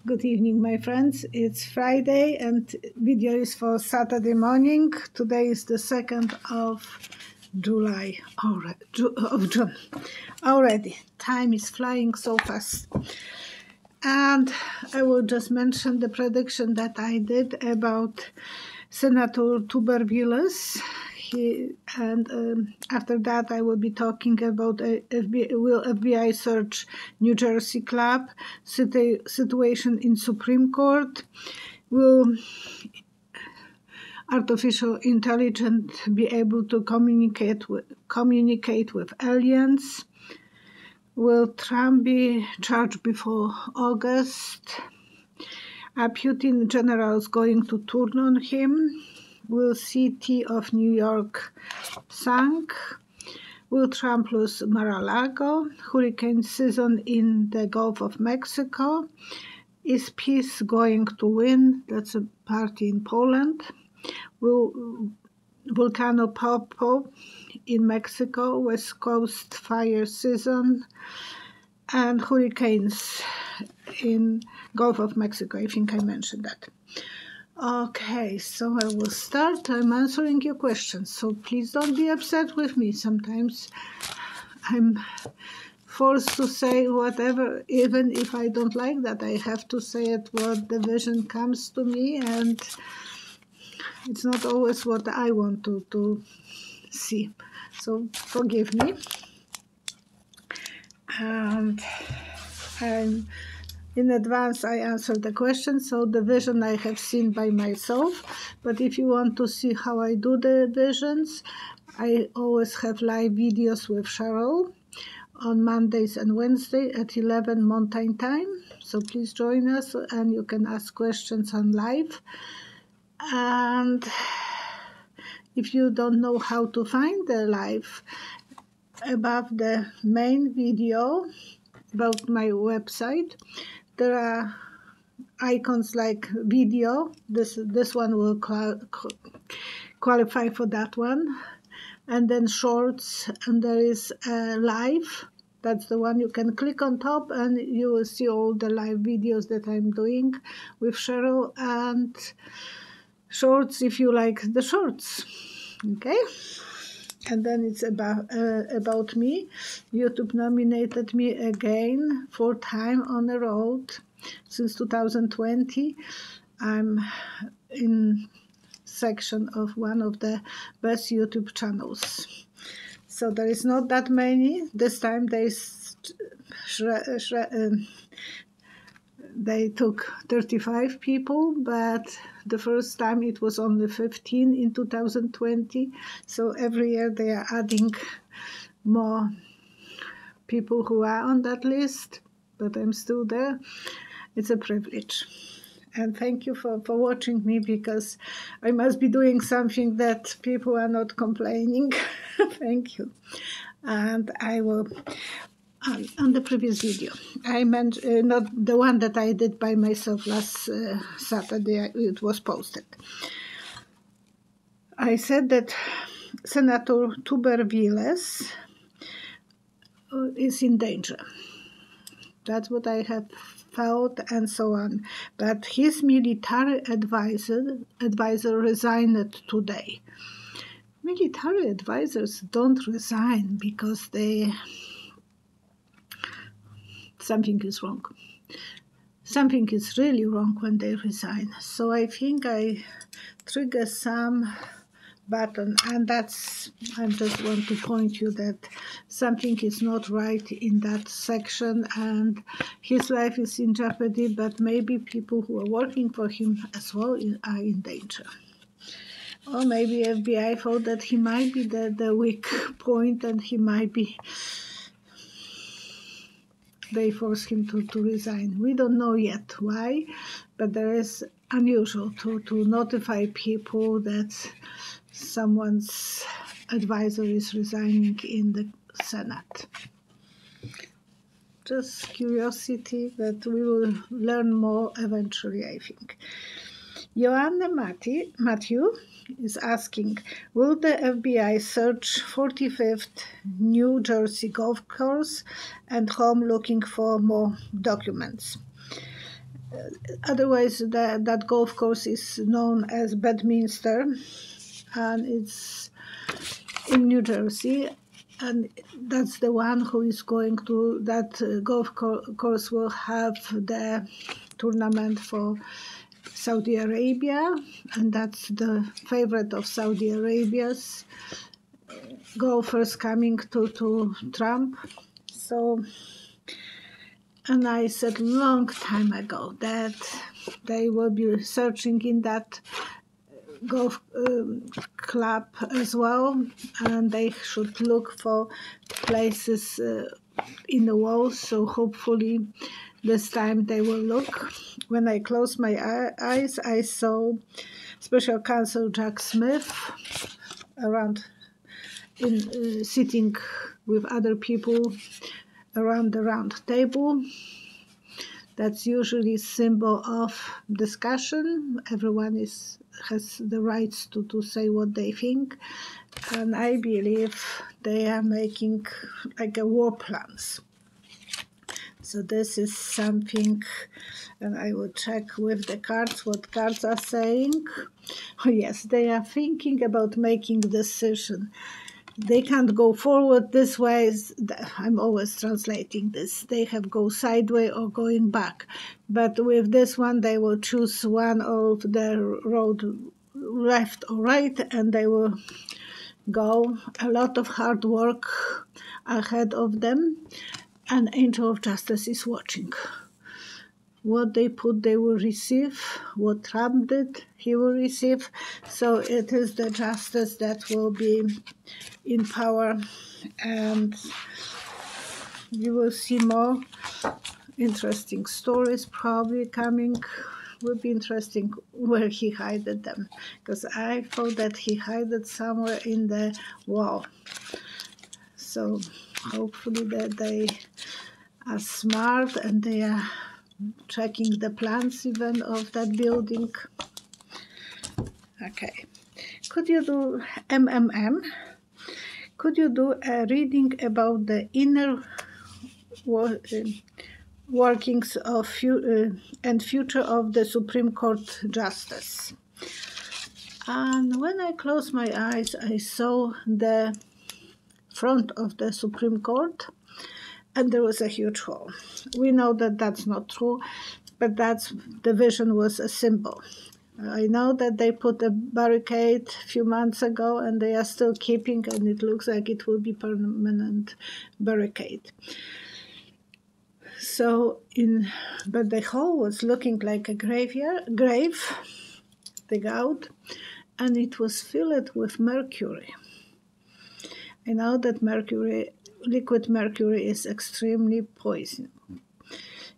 Good evening, my friends. It's Friday and video is for Saturday morning. Today is the 2nd of July, of June. Already, time is flying so fast. And I will just mention the prediction that I did about Senator Tuberville. After that, I will be talking about will FBI search New Jersey club, situation in Supreme Court, will artificial intelligence be able to communicate with aliens, will Trump be charged before August, Putin general is going to turn on him, will city of New York sunk, will Trump lose Mar-A Lago, hurricane season in the Gulf of Mexico, is peace going to win, that's a party in Poland, will Volcano Popo in Mexico, West Coast fire season, and hurricanes in Gulf of Mexico. I think I mentioned that. Okay, so I will start. I'm answering your questions, so please don't be upset with me. Sometimes I'm forced to say whatever, even if I don't like that. I have to say it what the vision comes to me, and it's not always what I want to see. So forgive me. And in advance, I answered the question, so the vision I have seen by myself. But if you want to see how I do the visions, I always have live videos with Cheryl on Mondays and Wednesdays at 11 Mountain Time. So please join us, and you can ask questions on live. And if you don't know how to find the live, above the main video about my website, there are icons like video. This one will qualify for that one. And then shorts, and there is live. That's the one you can click on top, and you will see all the live videos that I'm doing with Cheryl, and shorts if you like the shorts. Okay? And then it's about me. YouTube nominated me again, 4th time on the road since 2020. I'm in section of one of the best YouTube channels. So there is not that many. This time they took 35 people, but the first time it was only 15 in 2020. So every year they are adding more people who are on that list, but I'm still there. It's a privilege. And thank you for watching me, because I must be doing something that people are not complaining. Thank you. And I will, on the previous video, I meant not the one that I did by myself last Saturday, it was posted. I said that Senator Tuberville is in danger. That's what I have felt, and so on. But his military advisor resigned today. Military advisors don't resign because something is wrong. Something is really wrong when they resign. So I think I trigger some button, and I just want to point you that something is not right in that section, and his life is in jeopardy, but maybe people who are working for him as well are in danger. Or maybe FBI thought that he might be the weak point, and he might be, they forced him to resign. We don't know yet why, but there is unusual to notify people that someone's advisor is resigning in the Senate. Just curiosity, but we will learn more eventually, I think. Joanna Matthew is asking, will the FBI search 45th New Jersey golf course and home looking for more documents? Otherwise, that golf course is known as Bedminster, and it's in New Jersey. And that's the one who is going to, that golf course will have the tournament for Saudi Arabia, and that's the favorite of Saudi Arabia's golfers coming to Trump. So, and I said long time ago that they will be searching in that golf club as well, and they should look for places in the walls. So hopefully this time they will look. When I closed my eyes, I saw Special Counsel Jack Smith around sitting with other people around the round table. That's usually a symbol of discussion. Everyone has the rights to say what they think. And I believe they are making like a war plans. So this is something, and I will check with the cards what cards are saying. Oh yes, they are thinking about making a decision. They can't go forward this way. I'm always translating this. They have go sideways or going back. But with this one, they will choose one of the road, left or right, and they will go. A lot of hard work ahead of them. An angel of justice is watching. What they put, they will receive. What Trump did, he will receive. So it is the justice that will be in power, and you will see more interesting stories probably coming. Will be interesting where he hid them, because I thought that he hid it somewhere in the wall. So hopefully that they are smart and they are checking the plans even of that building. Okay, could you do MMM? Could you do a reading about the inner workings of and future of the Supreme Court Justice? And when I closed my eyes, I saw the front of the Supreme Court, and there was a huge hole. We know that that's not true, but that's the vision was a symbol. I know that they put a barricade a few months ago, and they are still keeping, and it looks like it will be permanent barricade. So, but the hole was looking like a grave, dig out, and it was filled with mercury. I know that liquid mercury is extremely poison.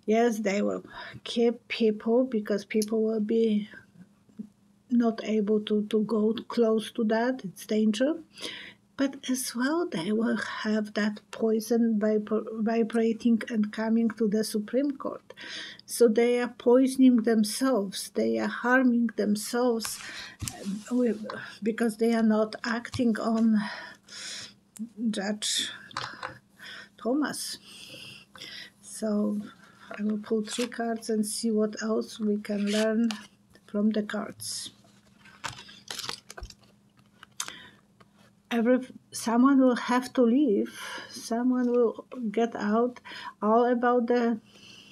Yes, they will keep people because people will be not able to go close to that. It's danger. But as well, they will have that poison vibrating and coming to the Supreme Court. So they are poisoning themselves. They are harming themselves because they are not acting on Judge Thomas. So I will pull 3 cards and see what else we can learn from the cards. Someone will have to leave. Someone will get out. All about the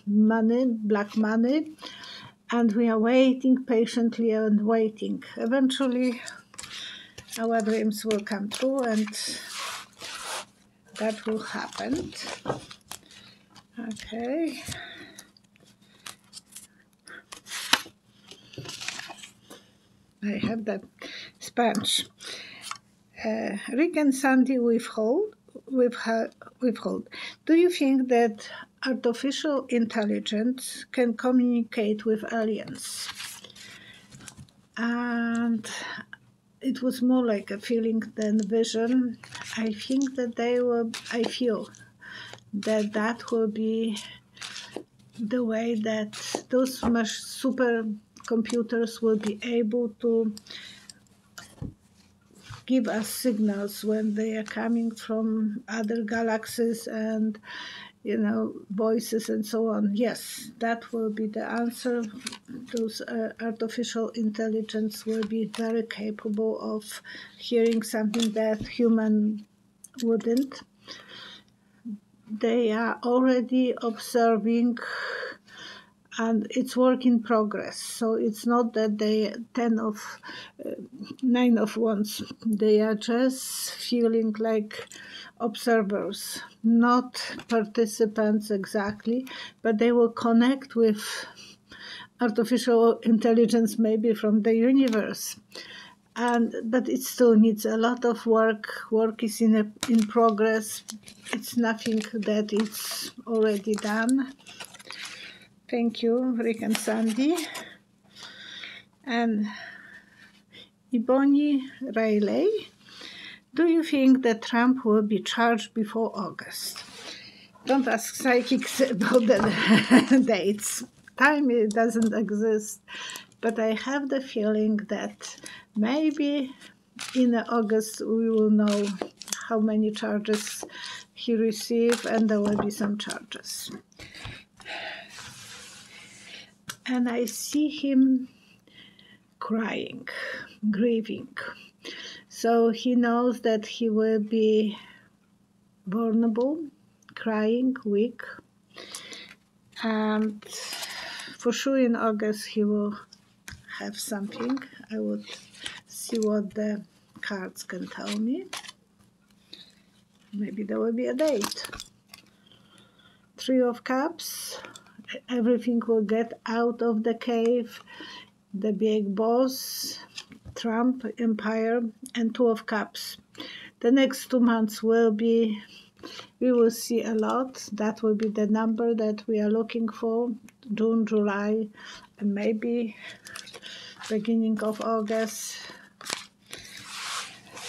money, black money, and we are waiting patiently and waiting. Eventually, our dreams will come true, and that will happen. Okay. I have that sponge. Rick and Sandy withhold. Do you think that artificial intelligence can communicate with aliens? And it was more like a feeling than vision. I think that I feel that that will be the way that those supercomputers will be able to give us signals when they are coming from other galaxies, and voices and so on. Yes, that will be the answer. Those artificial intelligence will be very capable of hearing something that human wouldn't. They are already observing, and it's work in progress. So it's not that they 9 of wands. They are just feeling like observers, not participants exactly, but they will connect with artificial intelligence maybe from the universe. But it still needs a lot of work. Work is in progress. It's nothing that is already done. Thank you, Rick and Sandy. And Ebony Riley, do you think that Trump will be charged before August? Don't ask psychics about the dates. Time doesn't exist. But I have the feeling that maybe in August we will know how many charges he received, and there will be some charges. And I see him crying, grieving. So he knows that he will be vulnerable, crying, weak. And for sure in August he will have something. I would see what the cards can tell me. Maybe there will be a date. 3 of Cups. Everything will get out of the cave. The big boss, Trump, Empire, and 2 of Cups. The next 2 months we will see a lot. That will be the number that we are looking for. June, July, and maybe beginning of August,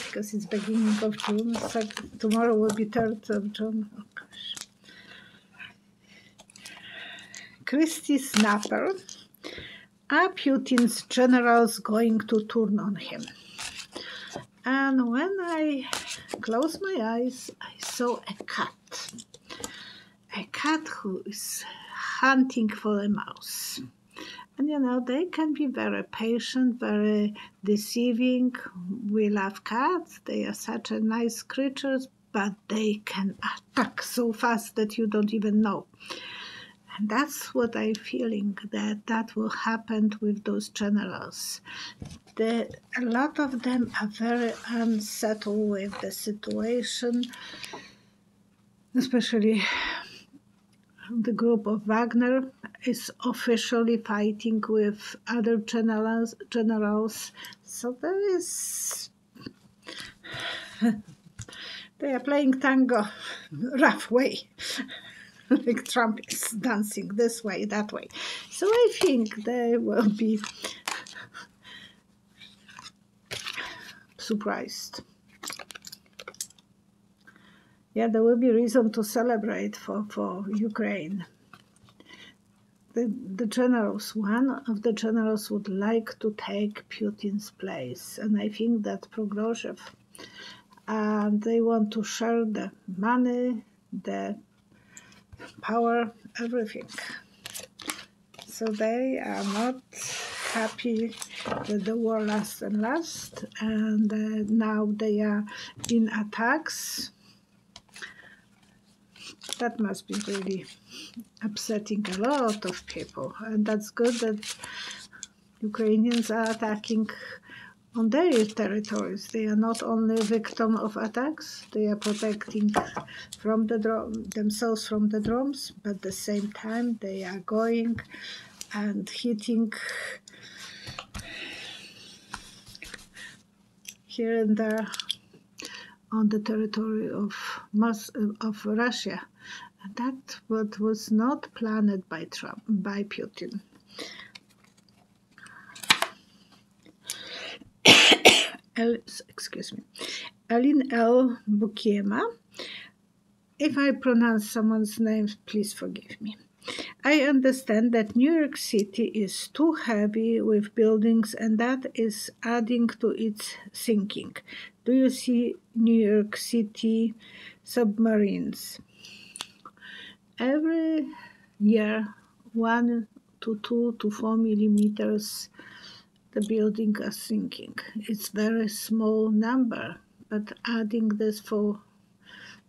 because it's beginning of June. So tomorrow will be 3rd of June. Oh gosh. Christy Snapper. Are Putin's generals going to turn on him? And when I closed my eyes, I saw a cat. A cat who is hunting for a mouse. And they can be very patient, very deceiving. We love cats. They are such a nice creatures, but they can attack so fast that you don't even know. And that's what I'm feeling, that will happen with those generals. A lot of them are very unsettled with the situation, especially the group of Wagner is officially fighting with other generals. So there is... they are playing tango rough way. Like Trump is dancing this way, that way. So I think they will be surprised. Yeah, there will be reason to celebrate for Ukraine. The generals, one of the generals would like to take Putin's place, and I think that Prigozhin, and they want to share the money, the power, everything. So they are not happy that the war lasts and lasts, and now they are in attacks. That must be really upsetting a lot of people, and that's good that Ukrainians are attacking on their territories. They are not only a victim of attacks, they are protecting from themselves from the drones, but at the same time they are going and hitting here and there on the territory of Russia. And that what was not planned by Putin. Excuse me. Aline L. Bukiema. If I pronounce someone's name, please forgive me. I understand that New York City is too heavy with buildings, and that is adding to its sinking. Do you see New York City submarines? every year 1 to 2 to 4 millimeters the building are sinking. It's very small number, but adding this for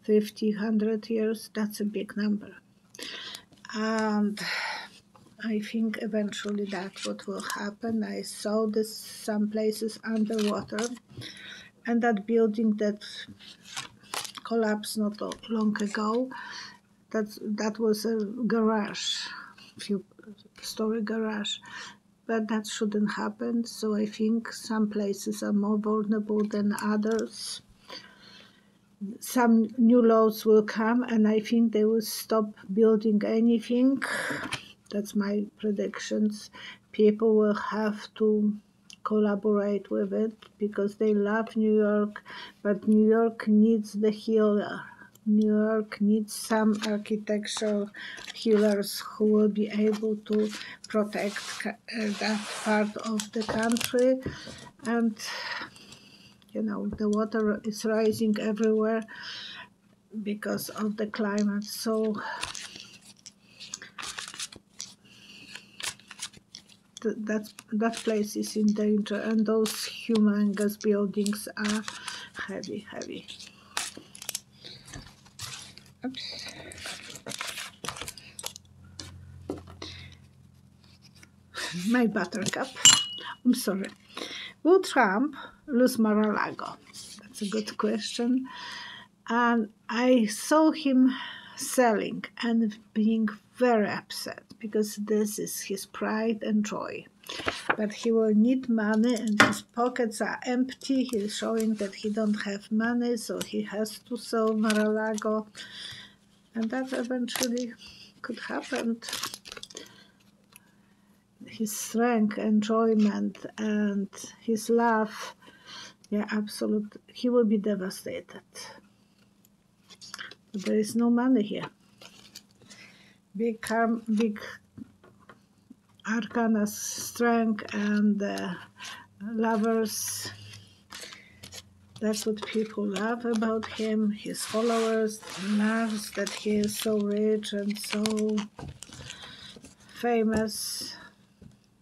50, 100 years, that's a big number. And I think eventually that's what will happen. I saw this some places underwater, and that building that collapsed not long ago, that was a garage, few-story garage. But that shouldn't happen, so I think some places are more vulnerable than others. Some new laws will come, and I think they will stop building anything. That's my predictions. People will have to collaborate with it because they love New York, but New York needs the healer. New York needs some architectural healers who will be able to protect that part of the country. And you know, the water is rising everywhere because of the climate, so that place is in danger, and those humongous buildings are heavy. Oops. My buttercup. I'm sorry. Will Trump lose Mar-A Lago? That's a good question. And I saw him selling and being very upset because this is his pride and joy. But he will need money and his pockets are empty. He's showing that he don't have money, so he has to sell Mar-A Lago. And that eventually could happen. His strength, enjoyment, and his love, yeah, absolutely, he will be devastated. But there is no money here. Big Arcana's strength and lovers. That's what people love about him. His followers loves that he is so rich and so famous.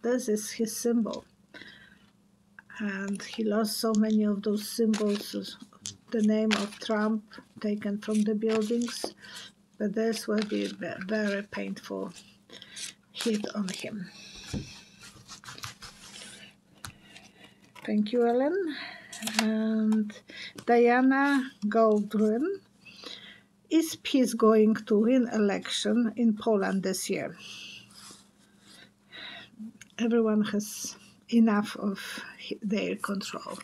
This is his symbol. And he lost so many of those symbols, the name of Trump taken from the buildings, but this will be a very painful hit on him. Thank you, Ellen. And Diana Goldrin. Is peace going to win election in Poland this year? Everyone has enough of their control.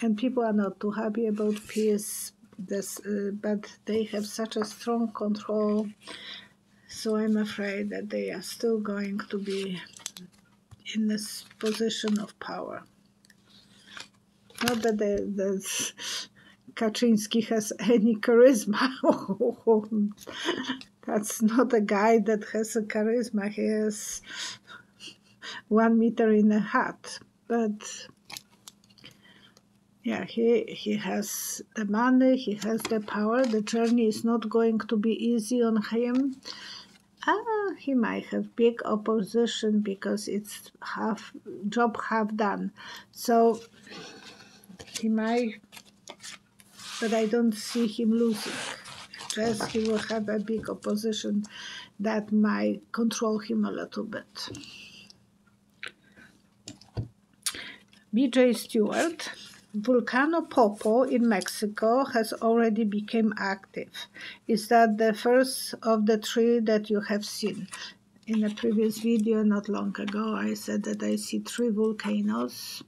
And people are not too happy about peace, but they have such a strong control, so I'm afraid that they are still going to be in this position of power. Not that Kaczynski has any charisma. That's not a guy that has a charisma. He has 1 meter in a hat. But yeah, he has the money, he has the power. The journey is not going to be easy on him. He might have big opposition because it's half done. So he might, but I don't see him losing. Just he will have a big opposition that might control him a little bit. BJ Stewart. Volcano Popo in Mexico has already become active. Is that the first of the 3 that you have seen? In a previous video not long ago, I said that I see 3 volcanoes.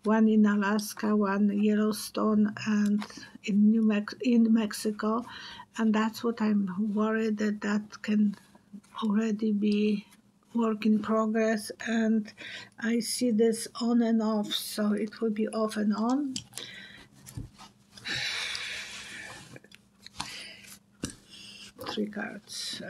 1 in Alaska, 1 in Yellowstone, and in Mexico. And that's what I'm worried that can already be work in progress, and I see this on and off, so it will be off and on. Three cards.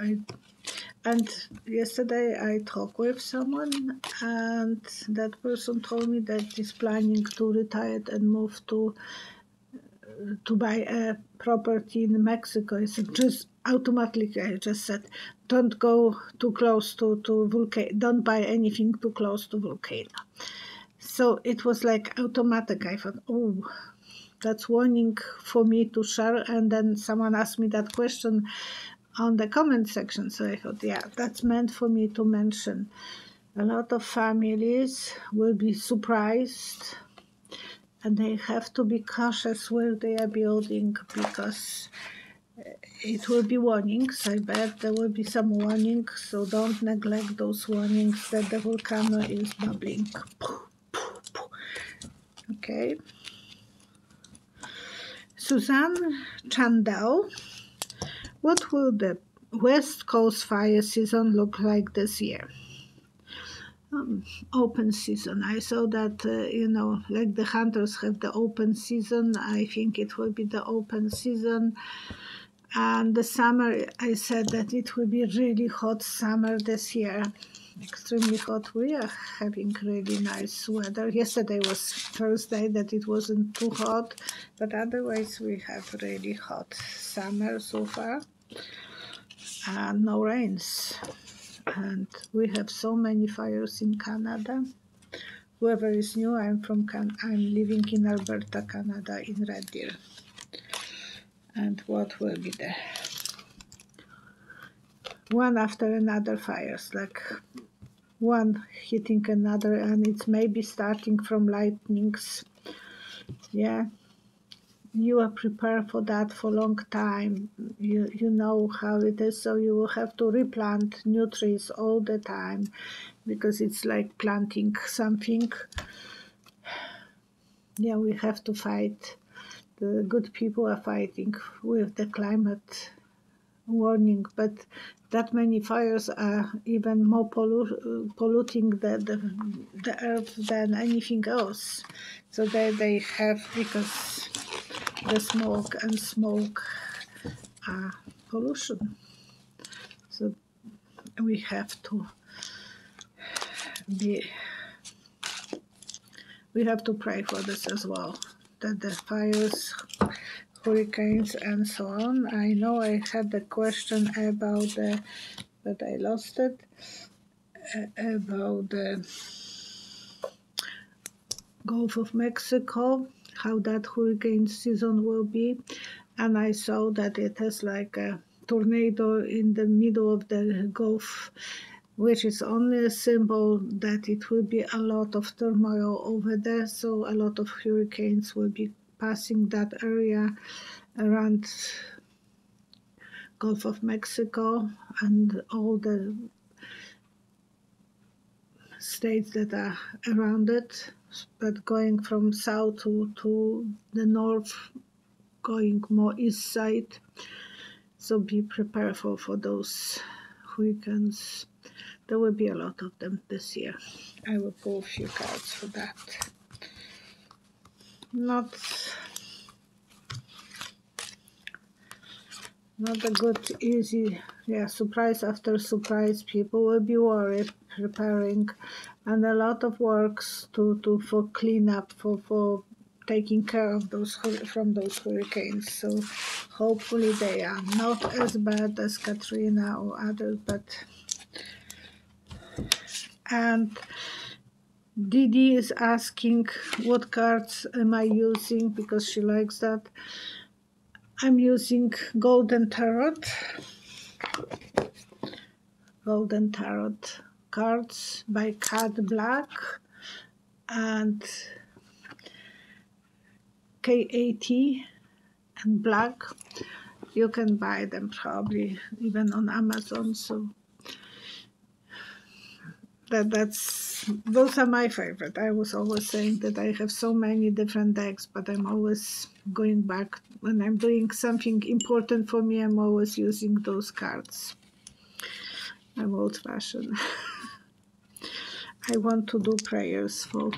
And yesterday I talked with someone, and that person told me that he's planning to retire and move to to buy a property in Mexico. It's just automatically, I just said, don't go too close to volcano, don't buy anything too close to volcano. So it was like automatic. I thought, oh, that's warning for me to share. And then someone asked me that question on the comment section. So I thought, yeah, that's meant for me to mention. A lot of families will be surprised, and they have to be cautious where they are building, because it will be warnings. I bet there will be some warnings, so don't neglect those warnings that the volcano is bubbling. Okay. Suzanne Chandel, what will the West Coast fire season look like this year? Open season. I saw that, like the hunters have the open season. I think it will be the open season. And the summer, I said that it will be really hot summer this year. Extremely hot. We are having really nice weather. Yesterday was Thursday that it wasn't too hot, but otherwise we have really hot summer so far. And no rains. And we have so many fires in Canada. Whoever is new, I'm living in Alberta, Canada, in Red Deer. And what will be there? One after another fires, like one hitting another, and it's maybe starting from lightnings. Yeah. You are prepared for that for a long time. You know how it is, so you will have to replant new trees all the time, because it's like planting something. Yeah, we have to fight. The good people are fighting with the climate warning, but that many fires are even more polluting the earth than anything else. So they have, because the smoke are pollution. So we have to pray for this as well, that the fires, hurricanes, and so on. I know I had a question about but I lost it, about the Gulf of Mexico, how that hurricane season will be. And I saw that it has like a tornado in the middle of the Gulf, which is only a symbol that it will be a lot of turmoil over there. So a lot of hurricanes will be passing that area around Gulf of Mexico and all the states that are around it, but going from south to the north, going more east side. So be prepared for those hurricanes. There will be a lot of them this year. I will pull a few cards for that. Not a good, easy, surprise after surprise. People will be worried, preparing, and a lot of works for cleanup, for taking care of those hurricanes. So hopefully they are not as bad as Katrina or others, and Didi is asking what cards am I using, because she likes that. I'm using Golden Tarot cards by Cat Black and KAT and Black. You can buy them probably even on Amazon. So those are my favorite. I was always saying that I have so many different decks, but I'm always going back when I'm doing something important for me. I'm always using those cards. I'm old-fashioned. I want to do prayers for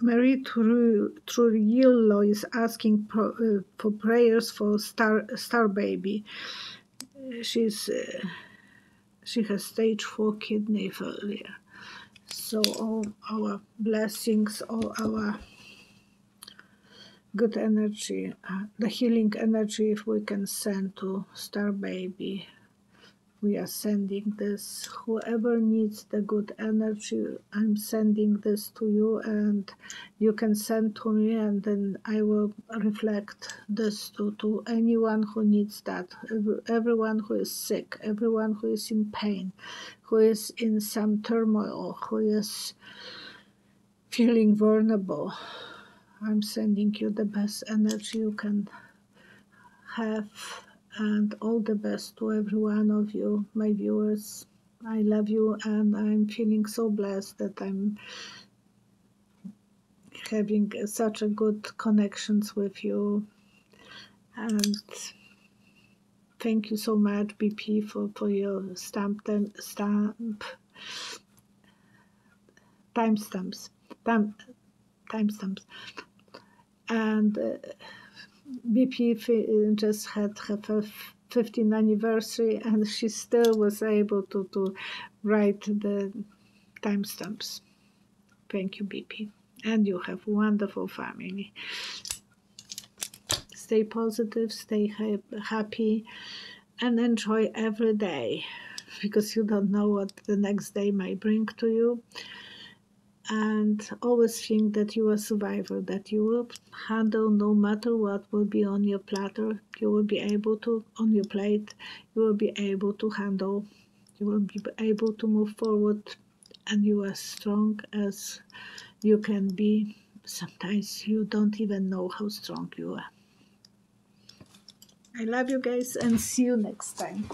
Marie Trujillo is asking for prayers for Star Baby. She has stage 4 kidney failure. So all our blessings, all our good energy, the healing energy, if we can send to Star Baby. We are sending this. Whoever needs the good energy, I'm sending this to you, and you can send to me, and then I will reflect this to anyone who needs that. Everyone who is sick, everyone who is in pain, who is in some turmoil, who is feeling vulnerable. I'm sending you the best energy you can have, and all the best to every one of you, my viewers. I love you, and I'm feeling so blessed that I'm having such a good connections with you. And thank you so much, BP, for your timestamps. And BP just had her 15th anniversary, and she still was able to write the timestamps. Thank you, BP. And you have a wonderful family. Stay positive, stay happy, and enjoy every day, because you don't know what the next day might bring to you. And always think that you are a survivor, that you will handle no matter what will be on your platter. You will be able to, on your plate, you will be able to handle, you will be able to move forward, and you are strong as you can be. Sometimes you don't even know how strong you are. I love you guys, and see you next time.